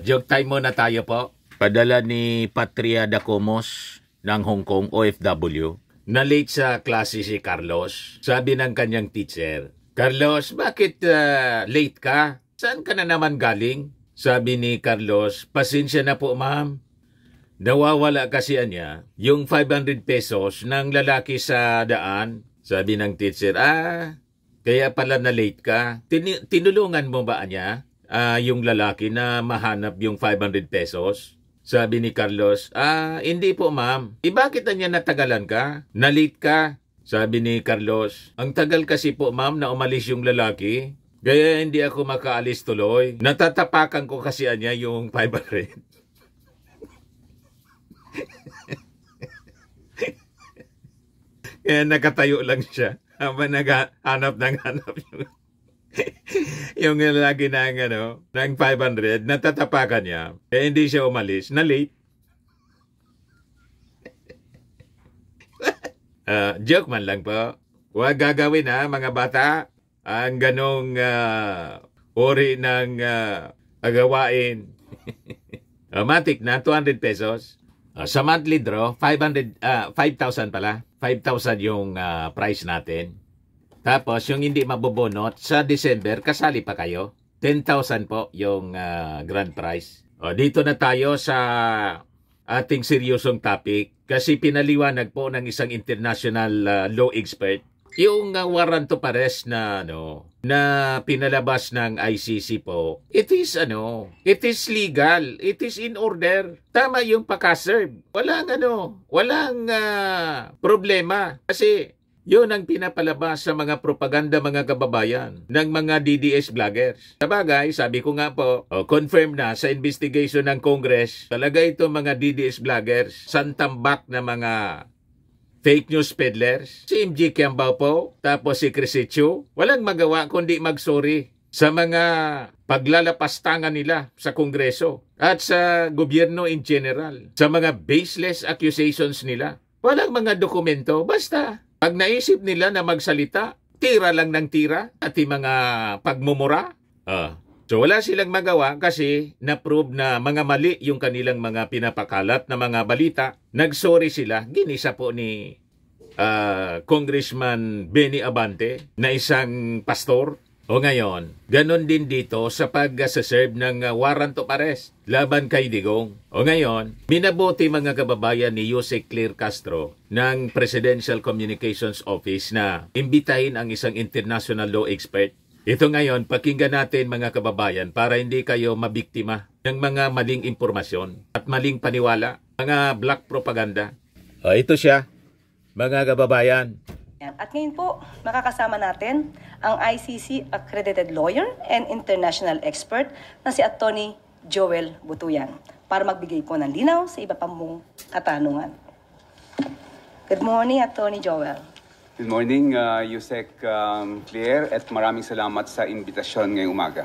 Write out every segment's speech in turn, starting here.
Joke time muna tayo po. Padala ni Patria Dacomos ng Hong Kong, OFW. Na-late sa klase si Carlos. Sabi ng kanyang teacher, Carlos, bakit late ka? Saan ka na naman galing? Sabi ni Carlos, pasensya na po ma'am. Nawawala kasi niya yung 500 pesos ng lalaki sa daan. Sabi ng teacher, kaya pala na late ka. Tinulungan mo ba niya yung lalaki na mahanap yung 500 pesos? Sabi ni Carlos, hindi po ma'am. Bakit niya natagalan ka? Na-late ka? Sabi ni Carlos, ang tagal kasi po ma'am na umalis yung lalaki. Kaya hindi ako makaalis tuloy. Natatapakan ko kasi niya yung 500. Kaya nakatayo lang siya. Habang naghanap yung lalaki ng 500, natatapakan niya. Kaya hindi siya umalis. Na-late. Joke man lang po. Huwag gagawin mga bata. Ang ganong uri ng agawain. Matik na, 200 pesos. Sa monthly draw, 5,000 pala. 5,000 yung price natin. Tapos, yung hindi mabubunot, sa December, kasali pa kayo. 10,000 po yung grand prize. Dito na tayo sa ating seryosong topic. Kasi pinaliwanag po ng isang international law expert yung warrant to arrest na pinalabas ng ICC po. It is legal. It is in order. Tama yung pagka-serve. Walang problema. Kasi yun ang pinapalabas sa mga propaganda mga kababayan ng mga DDS vloggers. Sabagay, sabi ko nga po, confirm na sa investigation ng Congress, talaga ito mga DDS vloggers, santambak na mga fake news peddlers. Si MJ Kiambao po, tapos si Crisitio, walang magawa kundi mag-sorry sa mga paglalapastangan nila sa Kongreso at sa gobyerno in general, sa mga baseless accusations nila. Walang mga dokumento, basta pag naisip nila na magsalita, tira lang ng tira at yung mga pagmumura. So wala silang magawa kasi na-prove na mga mali yung kanilang mga pinapakalat na mga balita. Nagsorry sila. Ginisa po ni Congressman Benny Abante na isang pastor. O ngayon, ganon din dito sa pag-serve ng warrant of arrest laban kay Digong. O ngayon, minabuti mga kababayan ni Jose Claire Castro ng Presidential Communications Office na imbitahin ang isang international law expert. Ito ngayon, pakinggan natin mga kababayan para hindi kayo mabiktima ng mga maling impormasyon at maling paniwala, mga black propaganda. Ito siya, mga kababayan. At ngayon po, makakasama natin ang ICC accredited lawyer and international expert na si Attorney Joel Butuyan para magbigay po ng linaw sa iba pang mong katanungan. Good morning, Attorney Joel. Good morning, Yusek Claire, at maraming salamat sa imbitasyon ngayong umaga.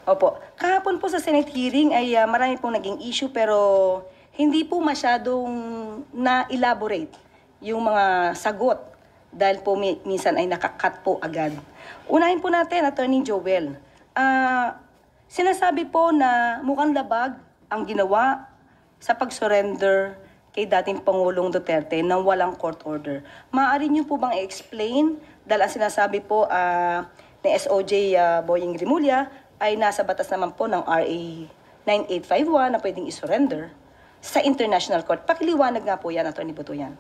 Opo. Kahapon po sa Senate hearing ay marami pong naging issue pero hindi po masyadong na-elaborate yung mga sagot dahil po minsan ay nakakat po agad. Unahin po natin, Attorney Joel. Sinasabi po na mukhang labag ang ginawa sa pag-surrender kay dating Pangulong Duterte nang walang court order. Maaari niyo po bang i-explain dahil ang sinasabi po ni SOJ Boying Rimulya ay nasa batas naman po ng RA 9851 na pwedeng i-surrender sa International Court. Pakiliwanag nga po yan, Atty. Butuyan.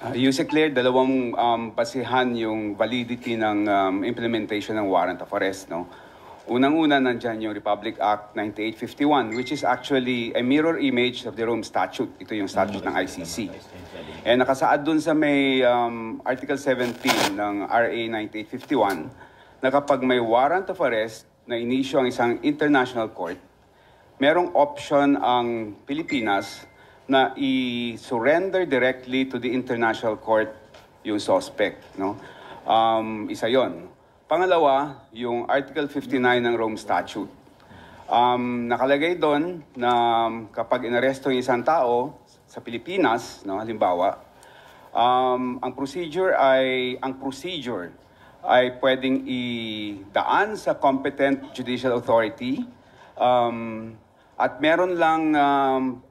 Yusek Claire, dalawang basihan yung validity ng implementation ng warrant of arrest. Unang-una, nandyan yung Republic Act 9851, which is actually a mirror image of the Rome Statute. Ito yung statute ng ICC. And nakasaad dun sa may Article 17 ng RA 9851 na kapag may warrant of arrest na inisyo ang isang international court, merong option ang Pilipinas na i-surrender directly to the international court yung suspect. Isa yon. Pangalawa, yung Article 59 ng Rome Statute. Nakalagay doon na kapag inaresto yung isang tao sa Pilipinas, halimbawa, ang procedure ay pwedeng idaan sa competent judicial authority At meron lang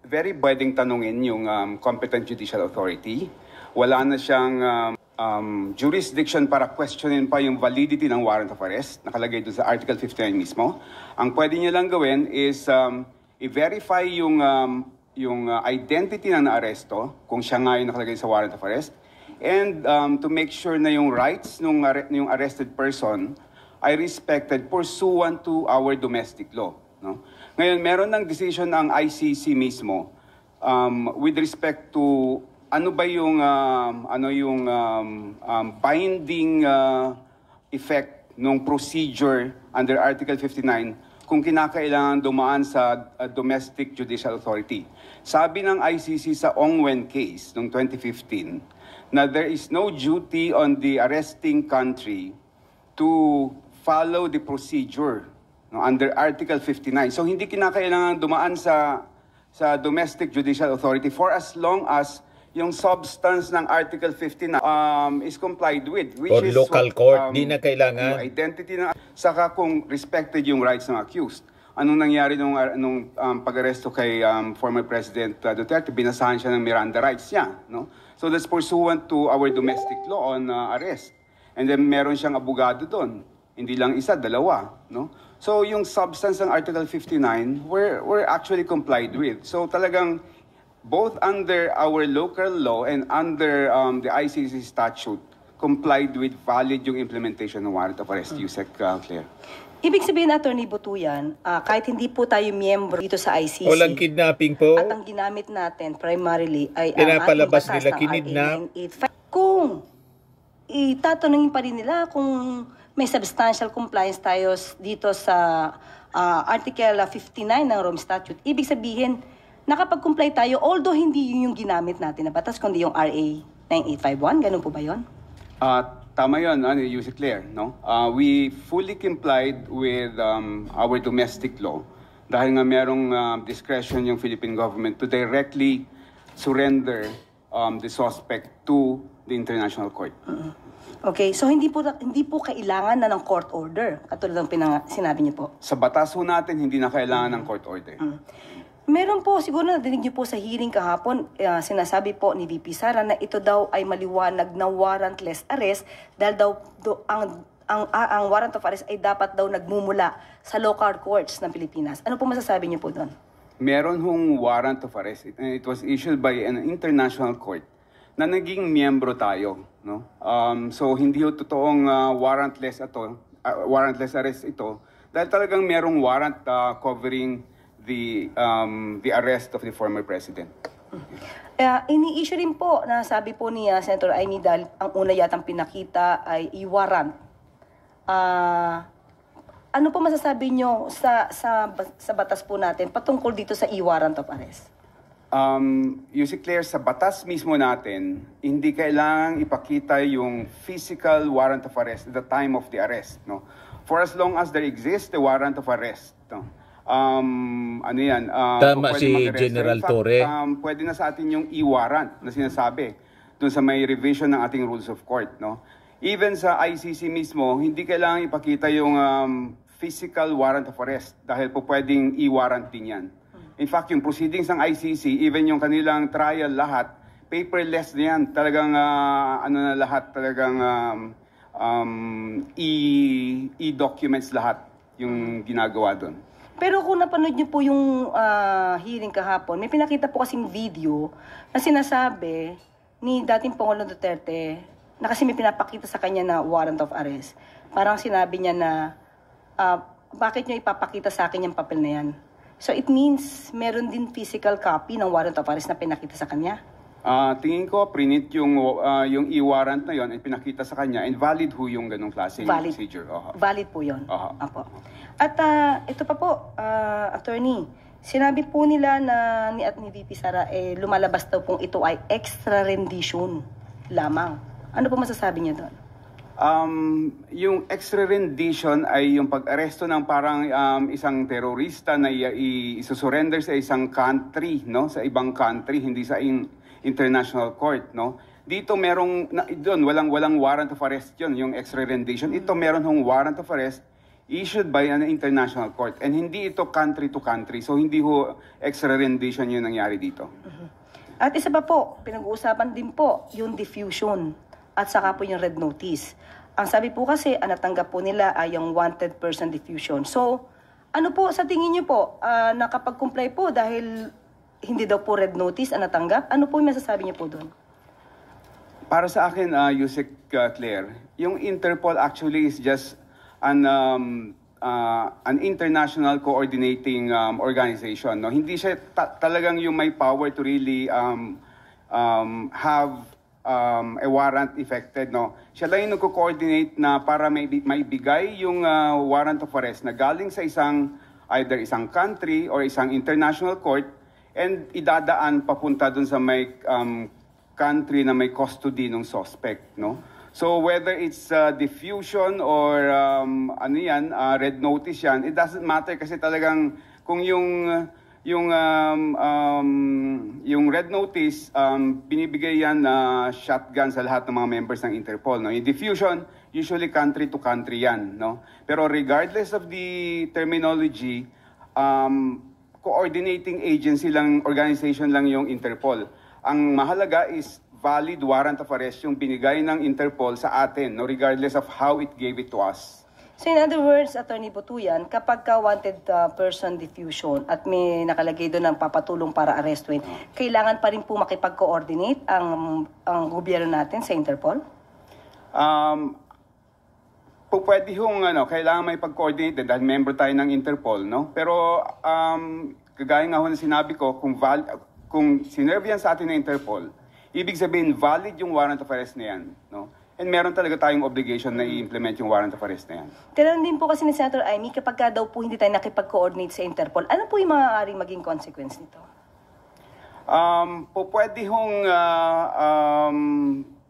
very pwedeng tanungin yung competent judicial authority. Wala na siyang jurisdiction para questionin pa yung validity ng warrant of arrest. Nakalagay doon sa Article 59 mismo. Ang pwede niya lang gawin is i-verify yung identity ng naaresto, kung siya nga yung nakalagay sa warrant of arrest, and to make sure na yung rights ng yung arrested person ay respected pursuant to our domestic law. No? Ngayon, meron ng decision ang ICC mismo with respect to ano ba yung binding effect ng procedure under Article 59 kung kinakailangan dumaan sa domestic judicial authority. Sabi ng ICC sa Ongwen case noong 2015 na there is no duty on the arresting country to follow the procedure under Article 59. So hindi kinakailangan dumaan sa domestic judicial authority for as long as yung substance ng Article 59 is complied with, which Or is local court, di na kailangan. yung identity ng saka kung respected yung rights ng accused. Anong nangyari nung pag-aresto kay former President Duterte? Binasahan siya ng Miranda rights niya, no? So that's pursuant to our domestic law on arrest. And then meron siyang abogado doon. Hindi lang isa, dalawa, no? So yung substance ng Article 59 were actually complied with. So talagang both under our local law and under the ICC statute, complied with valid yung implementation ng warrant of arrest, Yusek Claire. Ibig sabihin, Attorney Butuyan, kahit hindi po tayo miyembro dito sa ICC, Walang kidnapping po. at ang ginamit natin primarily ay Pinapalabas ang ating nila batas ng kidnap. RA 985. Kung itatanungin pa rin nila kung may substantial compliance tayo dito sa Article 59 ng Rome Statute, ibig sabihin, nakapag-comply tayo, although hindi yun yung ginamit natin na batas, kundi yung RA 9851, ganun po ba yun? Tama yun, Yusek Claire, no? We fully complied with our domestic law dahil nga merong discretion yung Philippine government to directly surrender the suspect to the international court. Okay, so hindi po kailangan na ng court order, katulad ng sinabi niyo po. Sa batas ho natin, hindi na kailangan ng court order. Meron po, siguro nadinig niyo po sa hearing kahapon, sinasabi po ni VP Sara na ito daw ay maliwanag na warrantless arrest dahil daw ang warrant of arrest ay dapat daw nagmumula sa local courts ng Pilipinas. Ano po masasabi niyo po doon? Meron hong warrant of arrest. It was issued by an international court na naging miyembro tayo, no? So hindi ho totoong warrantless arrest ito dahil talagang merong warrant covering the arrest of the former president. Ini-issue rin po na sabi po ni Senator Amy dahil ang una yatang pinakita ay i-warrant. Ano po masasabi nyo sa batas po natin patungkol dito sa i-warrant of arrest? Yusek Claire, sa batas mismo natin, hindi kailangang ipakita yung physical warrant of arrest at the time of the arrest, no? For as long as there exists the warrant of arrest, no? Ano yan? Tama si General Torre. Pwede na sa atin yung e-warrant na sinasabi dun sa may revision ng ating rules of court, no? Even sa ICC mismo, hindi kailangan ipakita yung physical warrant of arrest dahil po pwedeng e-warrant din yan. In fact, yung proceedings ng ICC, even yung kanilang trial lahat, paperless na yan. Talagang talagang e-documents lahat yung ginagawa doon. Pero kung napanood niyo po yung hearing kahapon, may pinakita po kasing video na sinasabi ni dating Pangulong Duterte na kasi may pinapakita sa kanya na warrant of arrest. Parang sinabi niya na, bakit niyo ipapakita sa akin yung papel na yan? So it means meron din physical copy ng warrant of arrest na pinakita sa kanya? Tingin ko, prinit yung e-warrant na yon at pinakita sa kanya, and valid ho yung ganong klaseng procedure. Valid po yun. Oho. At ito pa po, attorney, sinabi po nila na ni VP Sara, lumalabas daw pong ito ay extra rendition lamang. Ano po masasabi niya doon? Yung extra rendition ay yung pag-aresto ng parang isang terorista na isusurrender sa isang country, no? Sa ibang country, hindi sa international court, no? Dito merong doon walang warrant of arrest 'yon, yung extra rendition. Ito meron hong warrant of arrest issued by an international court. And hindi ito country to country. So hindi ho extradition yung nangyari dito. At isa pa po, pinag-uusapan din po yung diffusion at saka po yung red notice. Ang sabi po kasi, ang natanggap po nila ay yung wanted person diffusion. So, ano po sa tingin niyo po, nakapag-comply po dahil hindi daw po red notice ang natanggap? Ano po yung masasabi niyo po doon? Para sa akin, Yusek Claire, yung Interpol actually is just an international coordinating organization. No? Hindi siya talagang yung may power to really have a warrant effected. No? Siya lang yung nagko-coordinate na para maibigay yung warrant of arrest na galing sa either isang country or isang international court and idadaan papunta dun sa may country na may custody ng suspect. No? So whether it's diffusion or red notice yan, it doesn't matter kasi talagang kung yung red notice, binibigay yan na shotgun sa lahat ng mga members ng Interpol. No? Yung diffusion, usually country to country yan. No? Pero regardless of the terminology, coordinating agency lang, organization lang yung Interpol. Ang mahalaga is valid warrant of arrest yung binigay ng Interpol sa atin, no, regardless of how it gave it to us. So in other words, Attorney Butuyan, kapag ka wanted person diffusion at may nakalagay doon ng papatulong para arrestuin, kailangan pa rin po makipag-coordinate ang gobyerno natin sa Interpol? Pwede yung kailangan may pag-coordinate dahil member tayo ng Interpol, no? Pero kagaya nga ho na sinabi ko, kung sinerve yan sa atin ng Interpol, ibig sabihin, valid yung warrant of arrest na yan. No? And meron talaga tayong obligation na i-implement yung warrant of arrest na yan. Tinanong din po kasi ni Senator Amy, kapag ka daw po hindi tayo nakipag-coordinate sa Interpol, ano po yung maaaring maging consequence nito? Pwede hong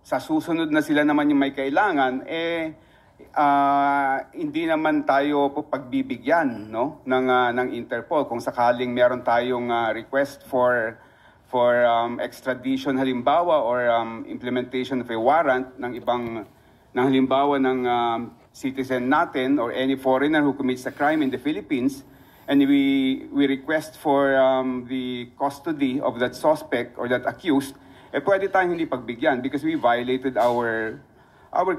sa susunod na sila naman yung may kailangan, hindi naman tayo pagbibigyan, no, ng Interpol kung sakaling meron tayong request for extradition halimbawa or implementation of a warrant ng halimbawa ng citizen natin or any foreigner who commits a crime in the Philippines, and we request for the custody of that suspect or that accused, pwede tayong hindi pagbigyan because we violated our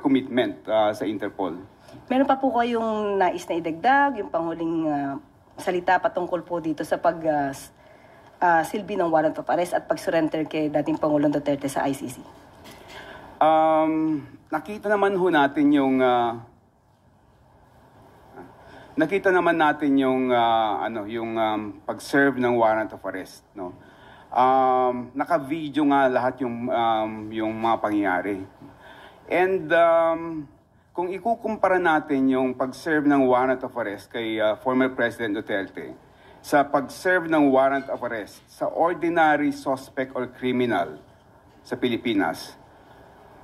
commitment sa Interpol. Meron pa po kayong nais na idagdag, yung panghuling salita patungkol po dito sa silbi ng warrant of arrest at pag-surrender kay dating Pangulong Duterte sa ICC? Nakita naman natin yung pag-serve ng warrant of arrest, no. Naka-video nga lahat yung mga pangyayari. And kung ikukumpara natin yung pag-serve ng warrant of arrest kay former President Duterte sa pag-serve ng warrant of arrest sa ordinary suspect or criminal sa Pilipinas,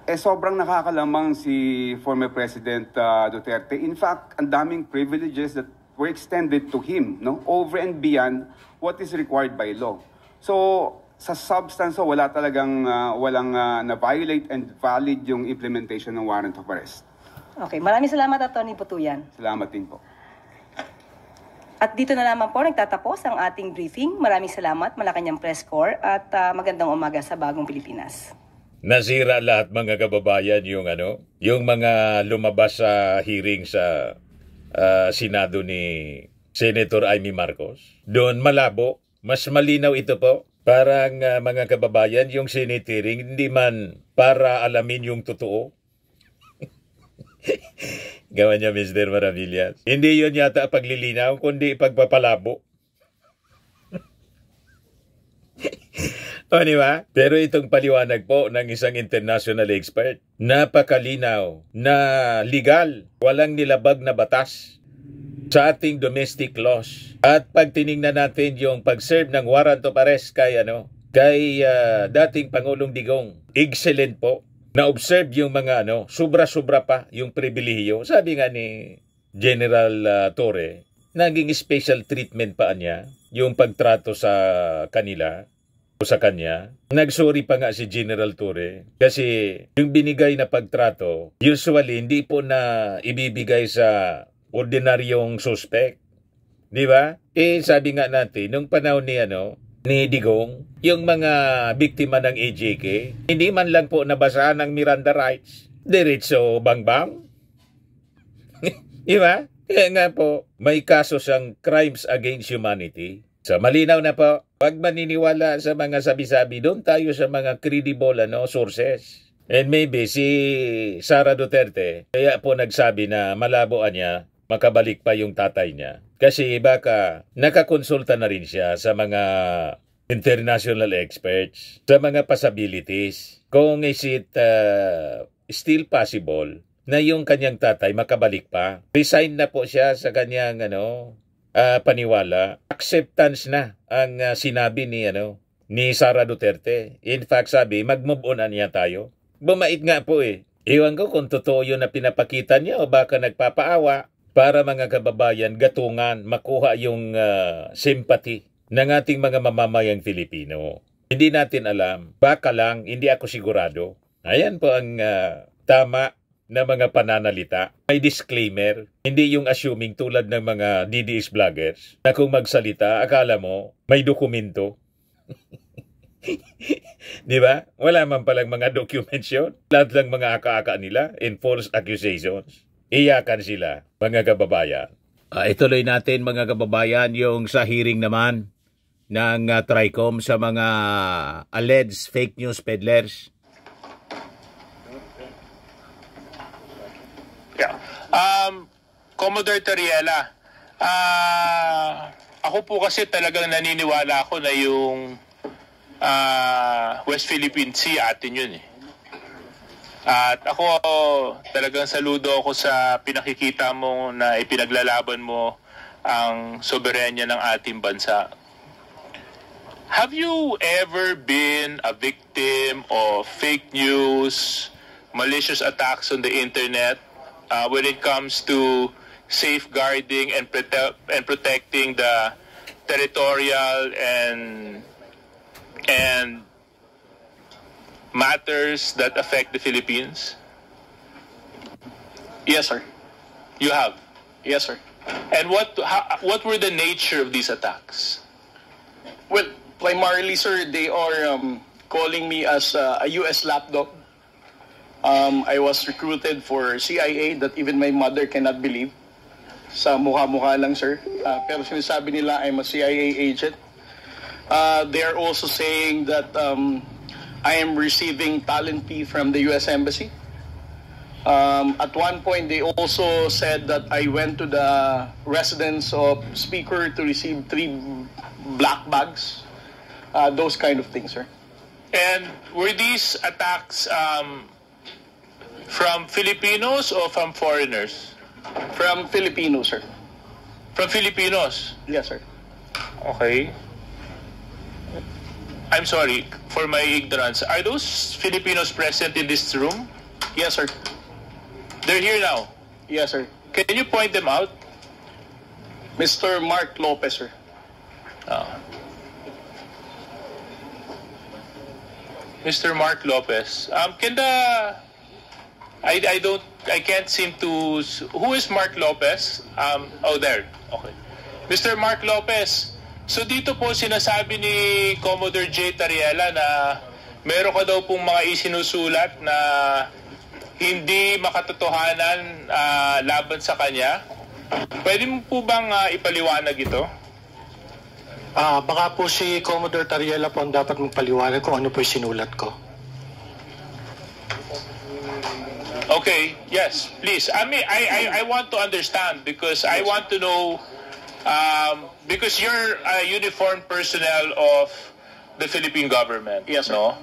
sobrang nakakalamang si former President Duterte. In fact, ang daming privileges that were extended to him, no, over and beyond what is required by law. So, sa substance, walang na-violate and valid yung implementation ng warrant of arrest. Okay, maraming salamat, Atty. Butuyan. Salamat din po. At dito na naman po nagtatapos ang ating briefing. Maraming salamat, Malacanang Press Corps, at magandang umaga sa Bagong Pilipinas. Nasira lahat mga kababayan yung mga lumabas sa hearing sa Senado ni Senator Amy Marcos. Doon malabo, mas malinaw ito po. Parang mga kababayan, yung Senate hearing hindi man para alamin yung totoo. Gawa niya, Mr. Maravillas. Hindi yun yata paglilinaw, kundi pagpapalabo. O, di ba? Pero itong paliwanag po ng isang international expert, napakalinaw na legal, walang nilabag na batas sa ating domestic laws. At pag tiningnan natin yung pag-serve ng warrant of arrest kay dating Pangulong Digong, excellent po. Na-observe yung mga sobra-sobra pa yung pribilehiyo. Sabi nga ni General Torre, naging special treatment pa niya yung pagtrato sa kanila o sa kanya. Nagsorry pa nga si General Torre kasi yung binigay na pagtrato, usually hindi po na ibibigay sa ordinaryong suspect. Di ba? Sabi nga natin, nung panahon ni Digong, yung mga biktima ng AJK, hindi man lang po nabasahan ng Miranda rights. Diretso bang-bang. Di ba? Kaya nga po, may kaso siyang crimes against humanity. So malinaw na po, wag maniniwala sa mga sabi-sabi, doon tayo sa mga credible sources. And maybe si Sara Duterte, kaya po nagsabi na malaboan niya, makabalik pa yung tatay niya. Kasi baka nakakonsulta na rin siya sa mga international experts, sa mga possibilities. Kung is it still possible na yung kanyang tatay makabalik pa. Resign na po siya sa kanyang paniwala. Acceptance na ang sinabi ni Sara Duterte. In fact, sabi, mag-move on na niya tayo. Bumait nga po Ewan ko kung totoo yun na pinapakita niya o baka nagpapaawa para mga kababayan gatungan, makuha yung sympathy ng ating mga mamamayang Filipino. Hindi natin alam. Baka lang, hindi ako sigurado. Ayan po ang tama na mga pananalita. May disclaimer, hindi yung assuming tulad ng mga DDS vloggers na kung magsalita, akala mo may dokumento. Di ba? Wala man palang mga documents yun. Lahat lang mga aka-aka nila in false accusations. Iyakan sila, mga kababayan. Ituloy natin mga kababayan yung sa hearing naman ng TRICOM sa mga alleged fake news peddlers. Yeah. Commodore Tariela, ako po kasi talagang naniniwala ako na yung West Philippine Sea atin yun At ako talagang saludo ako sa pinakikita mo na ipinaglalaban mo ang soberenya ng ating bansa. Have you ever been a victim of fake news, malicious attacks on the internet when it comes to safeguarding and protecting the territorial and matters that affect the Philippines? Yes, sir. You have? Yes, sir. And what were the nature of these attacks? Well, primarily, sir, they are calling me as a U.S. lapdog. I was recruited for CIA that even my mother cannot believe. Sa mukha-mukha lang, sir. Pero sinasabi nila I'm a CIA agent. They are also saying that I am receiving talent fee from the U.S. Embassy. At one point, they also said that I went to the residence of Speaker to receive 3 black bags. Those kind of things, sir. And were these attacks from Filipinos or from foreigners? From Filipinos, sir. From Filipinos? Yes, sir. Okay. I'm sorry for my ignorance. Are those Filipinos present in this room? Yes, sir. They're here now. Yes, sir. Can you point them out? Mr. Mark Lopez, sir. Mr. Mark Lopez. I can't seem to. Who is Mark Lopez? There. Okay. Mr. Mark Lopez. So dito po sinasabi ni Commodore J. Tariela na meron ka daw pong mga isinusulat na hindi makatotohanan laban sa kanya. Pwede mo po bang ipaliwanag ito? Baka po si Commodore Tariela po ang dapat magpaliwanag kung ano po yung sinulat ko. Okay, yes, please. I want to understand because I want to know because you're a uniformed personnel of the Philippine government. Yes, sir. No?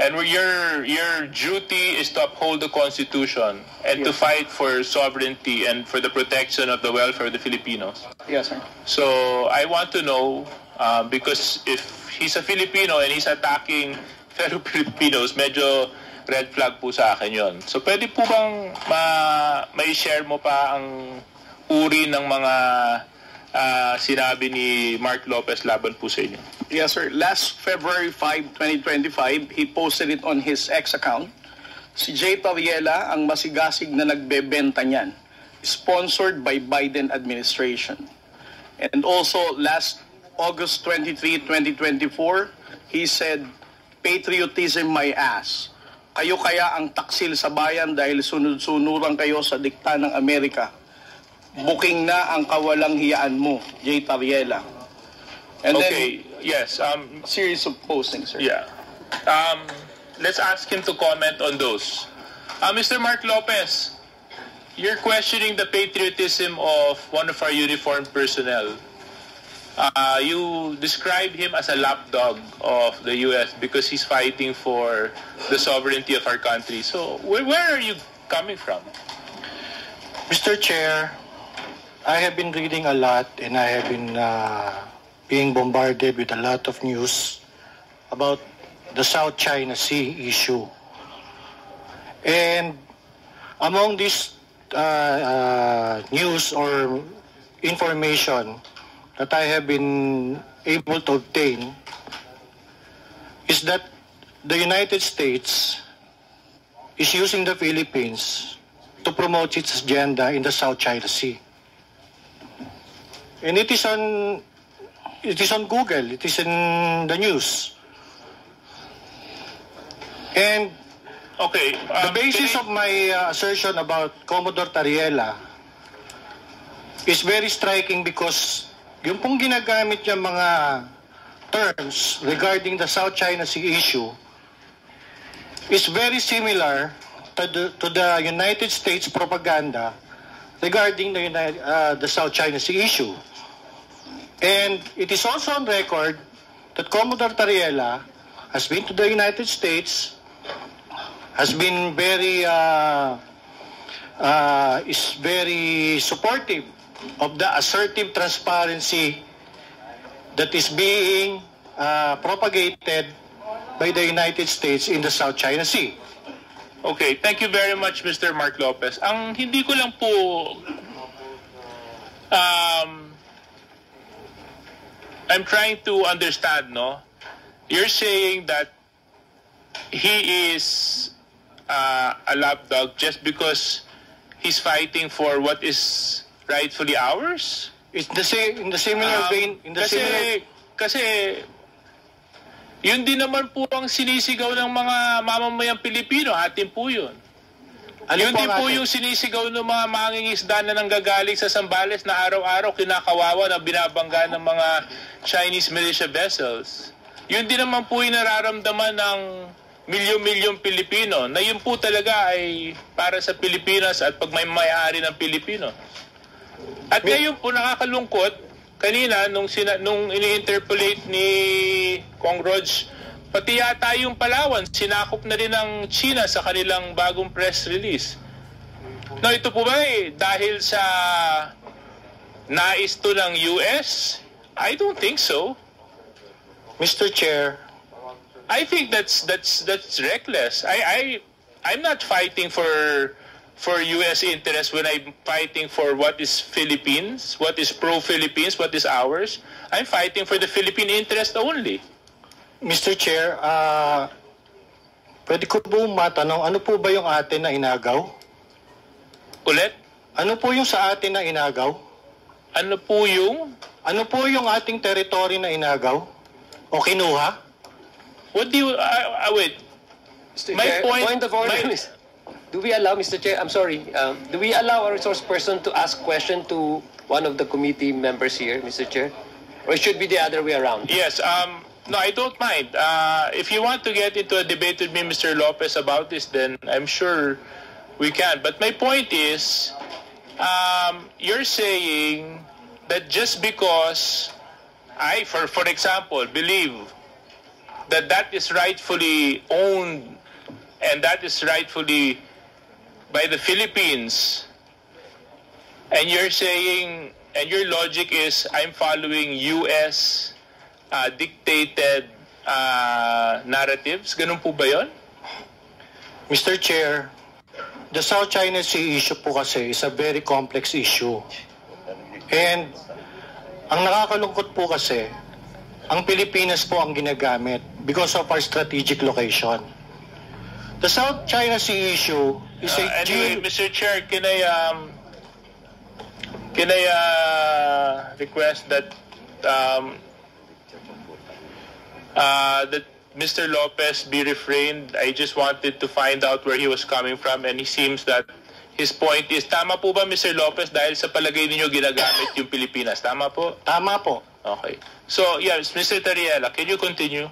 And your duty is to uphold the Constitution and to fight for sovereignty and for the protection of the welfare of the Filipinos. Yes, sir. So I want to know because if he's a Filipino and he's attacking fellow Filipinos, medyo red flag po sa akin yon. So pwede po bang ma-share mo pa ang uri ng mga sinabi ni Mark Lopez laban po sa inyo? Yes, sir. Last February 5, 2025, he posted it on his X account. Si J. Tariela ang masigasig na nagbebenta niyan. sponsored by Biden administration. And also last August 23, 2024, he said, patriotism my ass. Kayo kaya ang taksil sa bayan dahil sunod-sunuran kayo sa dikta ng Amerika. Booking na ang kawalang hiyaan mo, Jay Tariela. And Okay, yes. series of postings, sir. Yeah. Let's ask him to comment on those. Mr. Mark Lopez, you're questioning the patriotism of one of our uniformed personnel. You describe him as a lapdog of the U.S. because he's fighting for the sovereignty of our country. So, where are you coming from? Mr. Chair, I have been reading a lot and I have been being bombarded with a lot of news about the South China Sea issue. And among this news or information that I have been able to obtain is that the United States is using the Philippines to promote its agenda in the South China Sea. And it is on Google, it is in the news. And Okay. the basis of my assertion about Commodore Tariela is very striking because yung pong ginagamit niya mga terms regarding the South China Sea issue is very similar to the United States propaganda regarding the South China Sea issue. And it is also on record that Commodore Tariela has been to the United States, has been is very supportive of the assertive transparency that is being propagated by the United States in the South China Sea. Okay, thank you very much, Mr. Mark Lopez. Ang hindi ko lang po I'm trying to understand, no? You're saying that he is a lapdog just because he's fighting for what is rightfully ours? It's in the similar vein. Kasi yun din naman po ang sinisigaw ng mga mamamayang Pilipino. Atin po yun. Yun din po yung sinisigaw ng mga mangingisda na nanggagaling sa Zambales na araw-araw kinakawawa na binabangga ng mga Chinese militia vessels. Yun din naman po yung nararamdaman ng milyon-milyong Pilipino na yun po talaga ay para sa Pilipinas at pag may may-ari ng Pilipino. At ngayon po nakakalungkot, kanina nung ini-interpolate ni Kong Rog, pati yata yung Palawan, sinakop na rin ng China sa kanilang bagong press release. No, ito po ba dahil sa nais to ng US? I don't think so. Mr. Chair, I think that's reckless. I'm not fighting for US interest when I'm fighting for what is Philippines, what is pro-Philippines, what is ours. I'm fighting for the Philippine interest only. Mr. Chair, pwede ko po matanong, ano po ba yung atin na inagaw? Ulit? Ano po yung sa atin na inagaw? Ano po yung? Ano po yung ating territory na inagaw? O kinuha? What do you, wait. Mr. My Chair, point of order is, do we allow, Mr. Chair, I'm sorry, do we allow a resource person to ask question to one of the committee members here, Mr. Chair? Or it should be the other way around? Yes, no, I don't mind. If you want to get into a debate with me, Mr. Lopez, about this, then I'm sure we can. But my point is, you're saying that just because I, for example, believe that that is rightfully owned and that is rightfully by the Philippines, and you're saying, and your logic is, I'm following U.S. Dictated narratives? Ganun po ba yun? Mr. Chair, the South China Sea issue po kasi is a very complex issue. And ang nakakalungkot po kasi, ang Pilipinas po ang ginagamit because of our strategic location. The South China Sea issue is anyway, Mr. Chair, can I can I request that that Mr. Lopez be refrained? I just wanted to find out where he was coming from, and he seems that his point is, tama po ba, Mr. Lopez, dahil sa palagay ninyo ginagamit yung Pilipinas? Tama po? Tama po. Okay. So, yes, Mr. Tariela, can you continue?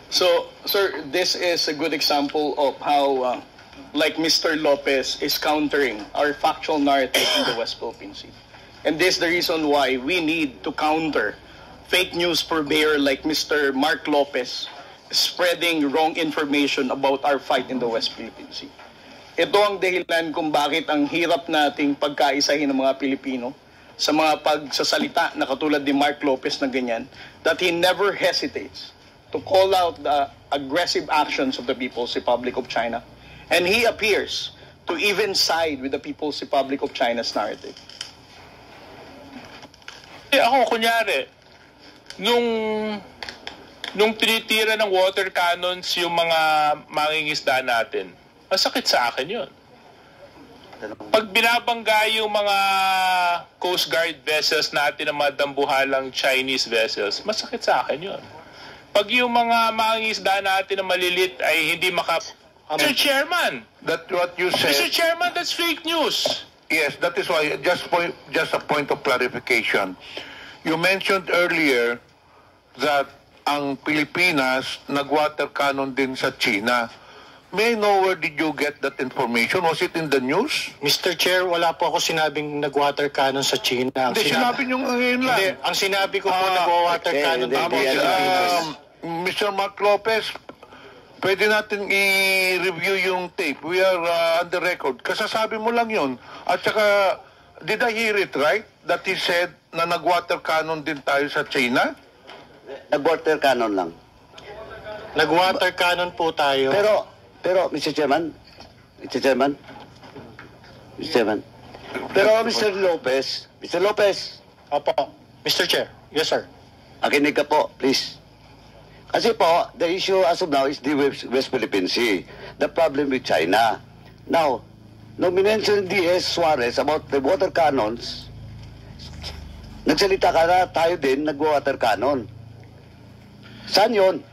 So, sir, this is a good example of how, like Mr. Lopez is countering our factual narrative in the West Philippine Sea. And this is the reason why we need to counter fake news purveyor like Mr. Mark Lopez spreading wrong information about our fight in the West Philippine Sea. Ito ang dahilan kung bakit ang hirap nating pagkaisahin ng mga Pilipino sa mga pagsasalita na katulad ni Mark Lopez na ganyan, that he never hesitates to call out the aggressive actions of the People's Republic of China. And he appears to even side with the People's Republic of China's narrative. Ako, kunyari, nung tinitira ng water cannons yung mga mangingisda natin, masakit sa akin yun. Pag binabangga yung mga Coast Guard vessels natin, ng mga dambuhalang Chinese vessels, masakit sa akin yun. Pag yung mga mangingisda natin na malilit ay hindi Mr. Chairman! That what you said. Mr. Chairman, that's fake news. Yes, that is why, just a point of clarification. You mentioned earlier that ang Pilipinas nag-water cannon din sa China. May I know where did you get that information? Was it in the news? Mr. Chair, wala po ako sinabing nag-water cannon sa China. Hindi, sinabi nyo ngayon lang. Hindi, ang sinabi ko po nag-water cannon din po sa Pilipinas. Mr. Mark Lopez, pwede natin i-review yung tape. We are on the record. Kasasabi mo lang yun. At saka, did I hear it right? That he said na nag-water cannon din tayo sa China? Nag-water cannon lang. Nag-water cannon po tayo. Pero, Mr. Chairman, pero Mr. Lopez, Opo, Mr. Chair. Yes, sir. akinig ka po, please. Kasi po, the issue as of now is the West Philippine Sea. The problem with China. Now, nung minention D.S. Suarez about the water cannons, nagsalita ka na tayo din nag-water cannon. Saan yun?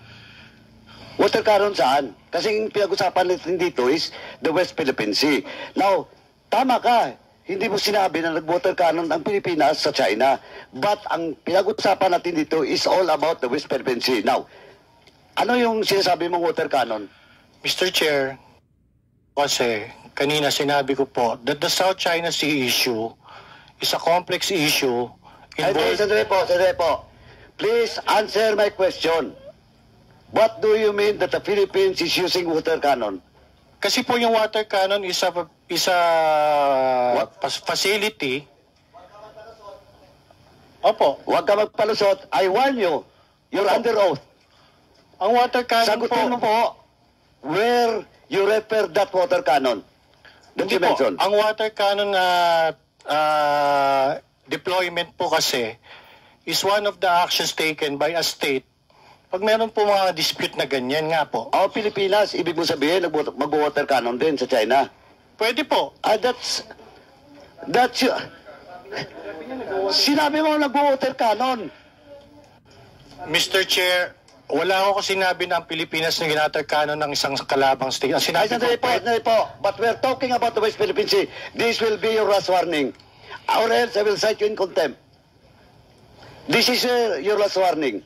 Water cannon saan? Kasi yung pinag-usapan natin dito is the West Philippine Sea. Now, tama ka. Hindi mo sinabi na nag-water cannon ang Pilipinas sa China. But ang pinag-usapan natin dito is all about the West Philippine Sea. Now, ano yung sinasabi mong water cannon? Mr. Chair, kasi kanina sinabi ko po that the South China Sea issue is a complex issue. Sandali po. Please answer my question. What do you mean that the Philippines is using water cannon? Kasi po yung water cannon is a facility. Opo. Huwag ka magpalusot. I warn you. You're under oath. Ang water cannon Sagutin mo po where you refer that water cannon. Hindi po. Ang water cannon na deployment po kasi is one of the actions taken by a state pag meron po mga dispute na ganyan nga po. Pilipinas, ibig mo sabihin, mag-water cannon din sa China? Pwede po. Sinabi mo nag-water cannon. Mr. Chair, wala ako sinabi na ang Pilipinas na ginater cannon ng isang kalabang state. Ang sinabi po. But we're talking about the West Philippine Sea. This will be your last warning. Or else I will cite you in contempt. This is your last warning.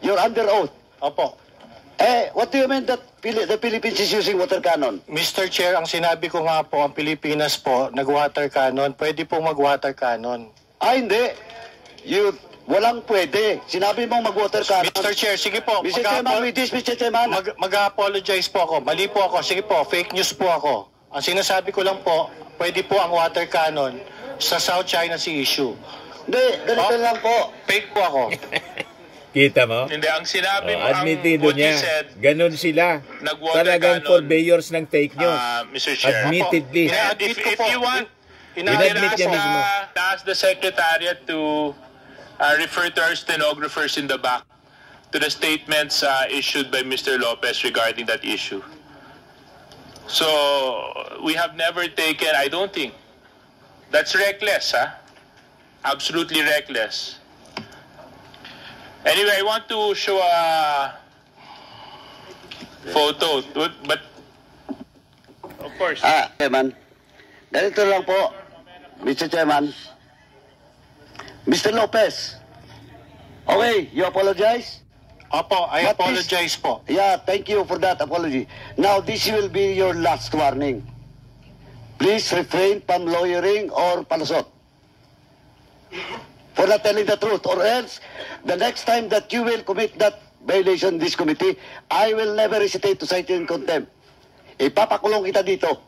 You're under oath. Opo. What do you mean that the Philippines is using water cannon? Mr. Chair, ang sinabi ko nga po, ang Pilipinas po, nag-water cannon, pwede po mag-water cannon. Hindi. Walang pwede. Sinabi mong mag-water cannon. Mr. Chair, sige po. Mr. Chairman. Mag-apologize po ako. Mali po ako. Sige po, fake news po ako. Ang sinasabi ko lang po, pwede po ang water cannon sa South China Sea issue. Hindi, ganito lang po. Fake po ako. Kita mo? Hindi, ang sinabi mo, admitido niya. Ganun sila. Talagang purveyors ng fake news. Mr. Chair. Admittedly. If you want, inadmit niya mismo. Ask the Secretariat to refer to our stenographers in the back to the statements issued by Mr. Lopez regarding that issue. So, we have never taken, I don't think, That's reckless, huh? Absolutely reckless. Anyway, I want to show a photo, but of course. Chairman, ganito lang po, Mr. Chairman. Mr. Lopez, okay, you apologize? Opo, I But apologize po. Yeah, thank you for that apology. Now, this will be your last warning. Please refrain from lawyering or palusot. For not telling the truth, or else, the next time that you will commit that violation in this committee, I will never hesitate to cite you in contempt. Ipapakulong kita dito.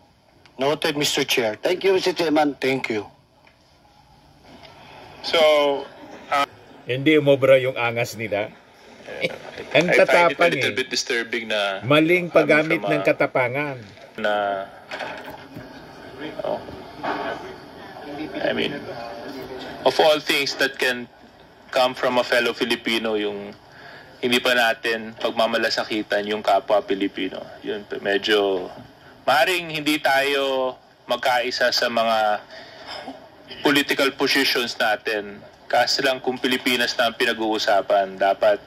Noted, Mr. Chair. Thank you, Mr. Chairman. Thank you. So, Hindi umobra yung angas nila. Ang I find it a tatapang little bit disturbing na maling paggamit from ng katapangan. na I mean, of all things that can come from a fellow Filipino, yung hindi pa natin pagmamalasakitan yung kapwa Pilipino. Yun, medyo maaaring hindi tayo magkaisa sa mga political positions natin. Kasi lang kung Pilipinas na ang pinag-uusapan, dapat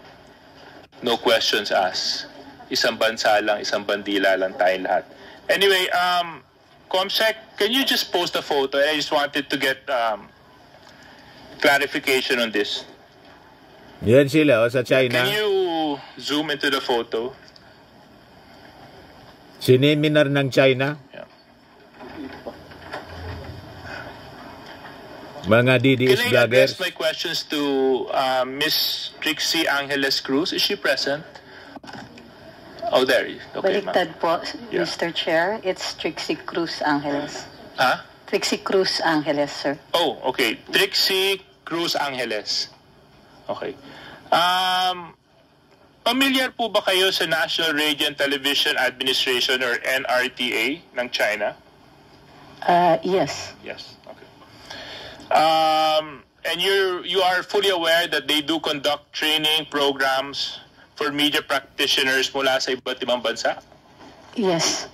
no questions asked. Isang bansa lang, isang bandila lang tayong lahat. Anyway, Comsec, can you just post a photo? I just wanted to get clarification on this. Yan sila sa China. Can you zoom into the photo? Sineminar ng China. Yeah. Mga DDS Can I vloggers. address my questions to Miss Trixie Angeles Cruz? Is she present? Oh, there. Okay, Baliktad po, Yeah. Mr. Chair. It's Trixie Cruz Angeles. Huh? Trixie Cruz Angeles, sir. Oh, okay. Trixie Cruz Angeles. Okay. Familiar po ba kayo sa National Radio and Television Administration or NRTA ng China? Yes. Yes. Okay. And you are fully aware that they do conduct training programs for media practitioners mula sa iba't ibang bansa? Yes.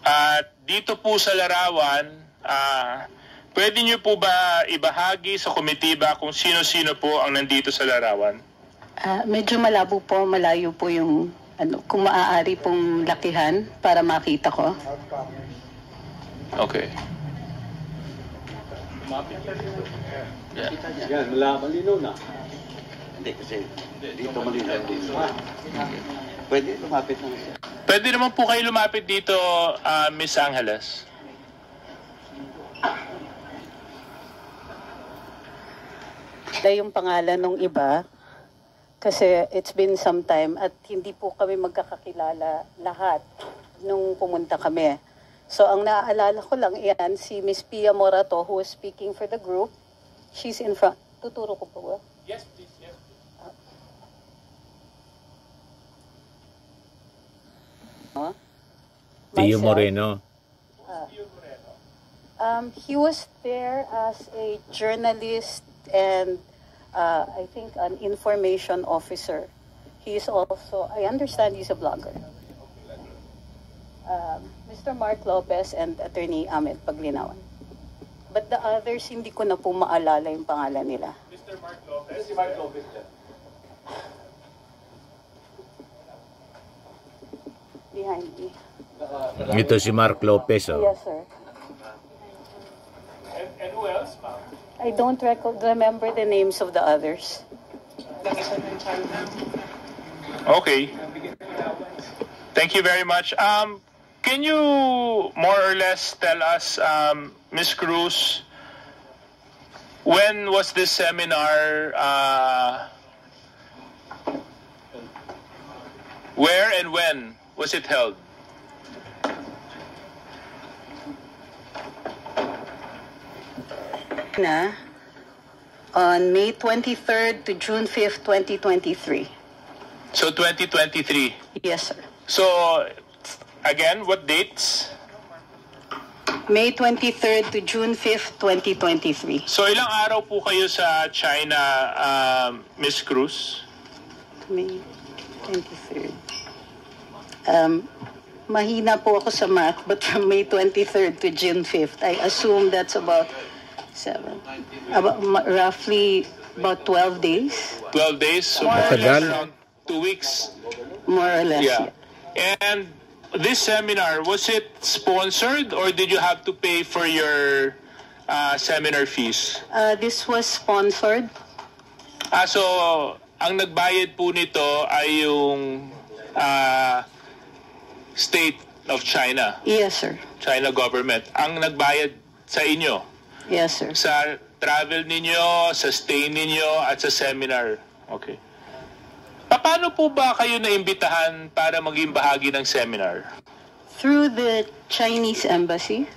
At dito po sa larawan, pwede niyo po ba ibahagi sa komitiba kung sino-sino po ang nandito sa larawan? Medyo malabo po, malayo po yung, kung maaari pong lakihan para makita ko. Okay. Yan, malinaw na. Hindi, kasi dito malinaw. Pwede lumapit na siya. Pwede naman po kayo lumapit dito, Miss Angeles. Yung pangalan ng iba, kasi it's been some time at hindi po kami magkakakilala lahat nung pumunta kami. So ang naaalala ko lang yan, si Miss Pia Morato who was speaking for the group. She's in front. Tuturo ko po ba? Yes, please. Yes. Tio Moreno. He was there as a journalist and I think an information officer. He is also, I understand he's a blogger. Mr. Mark Lopez and Attorney Ahmed Paglinawan. But the others, hindi ko na po maalala yung pangalan nila. Mr. Mark Lopez. Si Mark Lopez dyan. Behind me. Ito si Mark Lopez. Oh. Yes, sir. And who else, ma'am? I don't remember the names of the others. Okay. Thank you very much. Can you more or less tell us, Ms. Cruz, when was this seminar, where and when was it held? On May 23rd to June 5th, 2023. So 2023. Yes, sir. So, again, what dates? May 23rd to June 5th, 2023. So ilang araw po kayo sa China, Ms. Cruz? May 23rd. mahina po ako sa math, but from May 23rd to June 5th, I assume that's about roughly about 12 days. 12 days, so More more or or less less. around 2 weeks. More or less. Yeah. And this seminar, was it sponsored or did you have to pay for your seminar fees? This was sponsored. So, ang nagbayad po nito ay yung state of China, Yes, sir. China government. Ang nagbayad sa inyo, Yes, sir. sa travel ninyo, sa stay ninyo, at sa seminar. Okay. Paano po ba kayo naimbitahan para maging bahagi ng seminar? Through the Chinese embassy.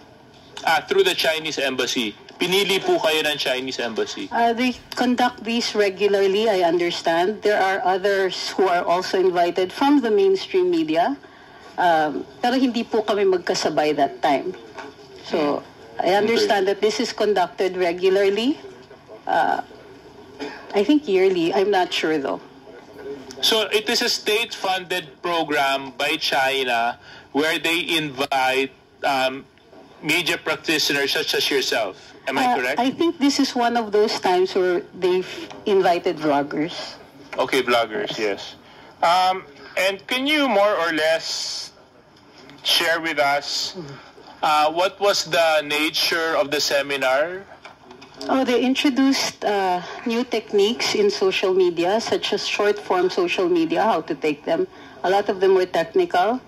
Through the Chinese embassy. Pinili po kayo ng Chinese embassy. They conduct these regularly, I understand. There are others who are also invited from the mainstream media. Pero hindi po kami magkasabay that time. So, I understand that this is conducted regularly. I think yearly. I'm not sure though. So, it is a state-funded program by China where they invite media practitioners such as yourself. Am I correct? I think this is one of those times where they've invited vloggers. Okay, vloggers, yes. And can you more or less share with us what was the nature of the seminar? They introduced new techniques in social media, such as short-form social media, how to take them. A lot of them were technical,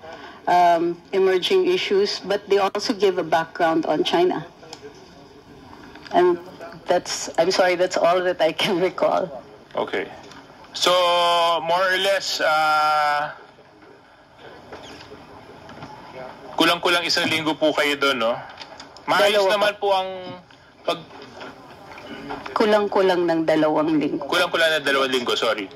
emerging issues, but they also gave a background on China. And I'm sorry, that's all that I can recall. Okay. So, more or less, kulang-kulang isang linggo po kayo doon, no? Maayos Dalawa naman po ang Kulang-kulang ng 2 linggo. Kulang-kulang na 2 linggo, sorry.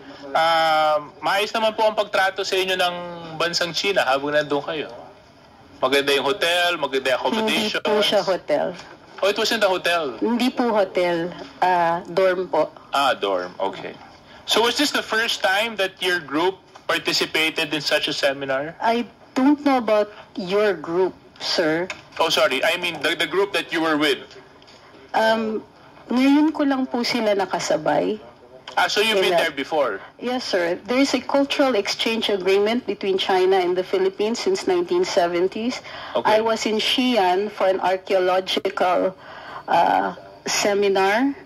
Maayos naman po ang pagtrato sa inyo ng bansang China habang nandun kayo. Maganda yung hotel, maganda yung Hindi accommodation. po siya hotel. Oh, it wasn't a hotel. Hindi po hotel, dorm po. Dorm. Okay. So was this the first time that your group participated in such a seminar? I don't know about your group, sir. Oh, sorry. I mean the group that you were with. Ngayon ko lang po sila nakasabay. So you've been there before? Yes, sir. There is a cultural exchange agreement between China and the Philippines since 1970s. Okay. I was in Xi'an for an archaeological seminar,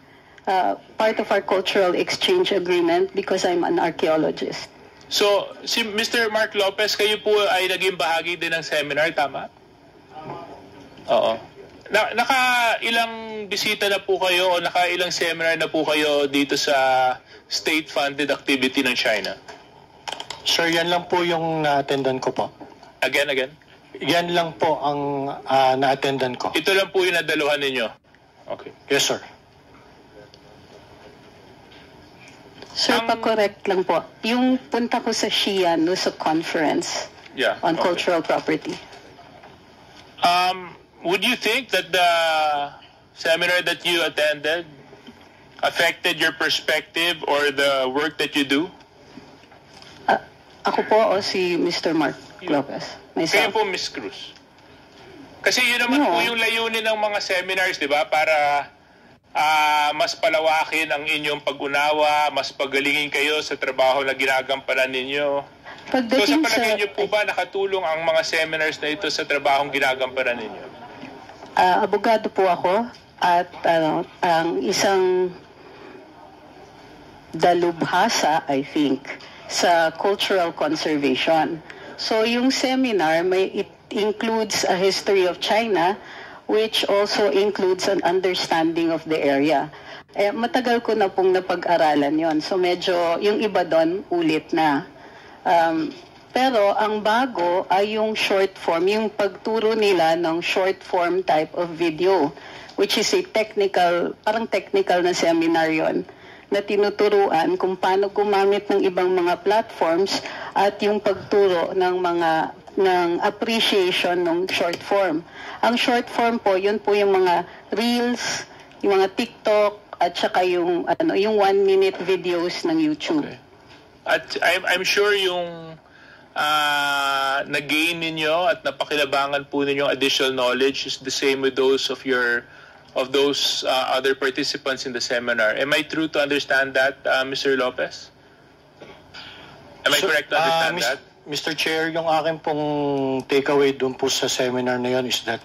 part of our cultural exchange agreement because I'm an archaeologist. So, si Mr. Mark Lopez, kayo po ay naging bahagi din ng seminar, tama? Oo. Naka-ilang bisita na po kayo o naka-ilang seminar na po kayo dito sa state-funded activity ng China? Sir, yan lang po yung na-attendan ko po. Again? Yan lang po ang na-attendan ko. Ito lang po yung nadaluhan ninyo? Okay. Yes, sir. Sir, pa-correct lang po. Yung punta ko sa Xi'an was a conference on cultural property. Would you think that the seminar that you attended affected your perspective or the work that you do? Ako po o si Mr. Mark Lopez? Kaya po, Ms. Cruz. Kasi yun naman po yung layunin ng mga seminars, di ba? Para mas palawakin ang inyong pag-unawa, mas pagalingin kayo sa trabaho na ginagampanan ninyo. So sa palagay niyo po ba nakatulong ang mga seminars na ito sa trabahong ginagampanan ninyo? Abogado po ako at ang isang dalubhasa, I think, sa cultural conservation. So yung seminar, it includes a history of China, which also includes an understanding of the area. Matagal ko na pong napag-aralan yon. So medyo yung iba doon ulit na. Pero ang bago ay yung short form, yung pagturo nila ng short form type of video, which is a parang technical na seminar yon, na tinuturuan kung paano gumamit ng ibang mga platforms at yung pagturo ng appreciation ng short form. Ang short form po, yun po yung mga reels, yung mga TikTok, at saka yung 1-minute videos ng YouTube. Okay. At I'm sure yung na-gain ninyo at napakinabangan po ninyong additional knowledge is the same with those of those other participants in the seminar. Am I true to understand that, Mr. Lopez? Am I correct to understand that? Mr. Chair, yung akin pong takeaway dun po sa seminar na yun is that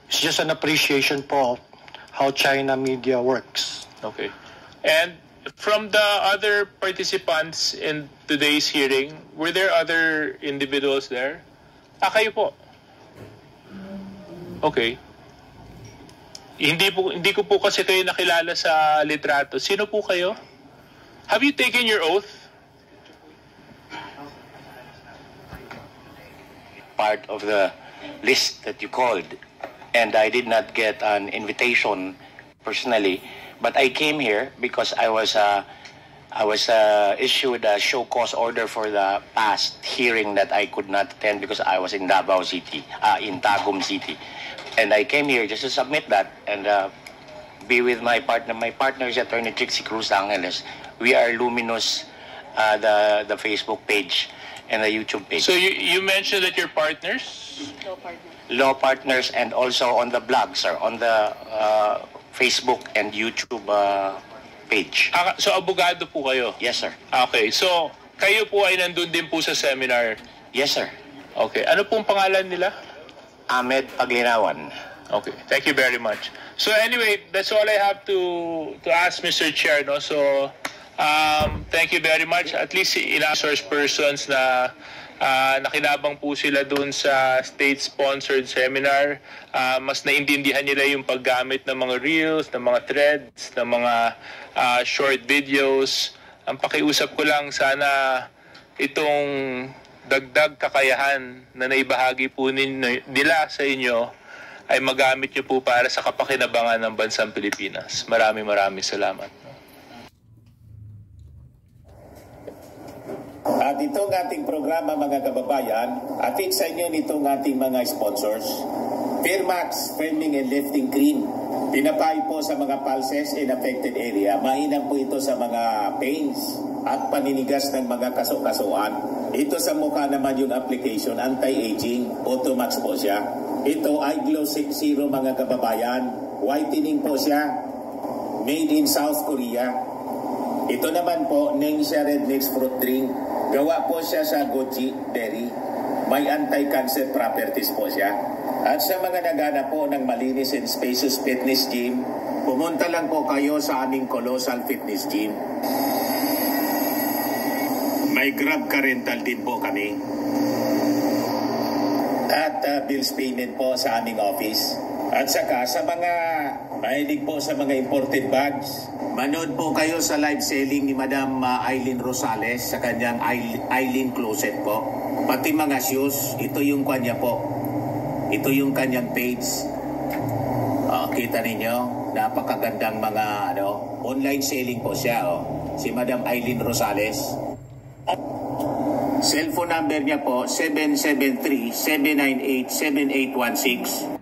it's just an appreciation po of how China media works. Okay. And from the other participants in today's hearing, were there other individuals there? Kayo po. Okay. Hindi ko po kasi kayo nakilala sa litrato. Sino po kayo? Have you taken your oath? Part of the list that you called, and I did not get an invitation personally, but I came here because I was issued a show cause order for the past hearing that I could not attend because I was in Davao City, in Tagum City, and I came here just to submit that and be with my partner. My partner is Attorney Trixie Cruz Angeles. We are Luminous, the Facebook page and the YouTube page. So you mentioned that you're partners? Law partners, and also on the blog, sir, on the Facebook and YouTube page. So abogado po kayo? Yes, sir. Okay, so kayo po ay nandun din po sa seminar? Yes, sir. Okay, ano pong pangalan nila? Ahmed Paglinawan. Okay, thank you very much. So anyway, that's all I have to ask, Mr. Chair. No? So thank you very much. At least ilang source persons na nakinabang po sila dun sa state-sponsored seminar. Mas naintindihan nila yung paggamit ng mga reels, ng mga threads, ng mga short videos. Ang pakiusap ko lang, sana itong dagdag kakayahan na naibahagi po nila sa inyo ay magamit nyo po para sa kapakinabangan ng bansang Pilipinas. Maraming salamat. At itong ating programa, mga kababayan, atid sa inyo nitong ating mga sponsors. Fairmax Firming and Lifting Cream. Pinapay po sa mga pulses in affected area. Mainam po ito sa mga pains at paninigas ng mga kaso-kasuan. Ito sa mukha naman yung application, anti-aging, Automax po siya. Ito ay Glow 60, mga kababayan. Whitening po siya. Made in South Korea. Ito naman po, Ningxia Red Mix Fruit Drink. Gawa po siya sa goji berry. May anti-cancer properties po siya. At sa mga nagana po ng malinis and spacious fitness gym, pumunta lang po kayo sa aming Colossal Fitness Gym. May Grab Car Rental din po kami. At bills payment po sa aming office. At saka sa mga mahilig po sa mga imported bags, manood po kayo sa live selling ni Madam Aileen Rosales sa kanyang Aileen Closet po. Pati mga shoes, ito yung kanya po. Ito yung kanyang page. Kita ninyo, napakagandang mga online selling po siya. Si Madam Aileen Rosales. Cellphone number niya po, 773-798-7816.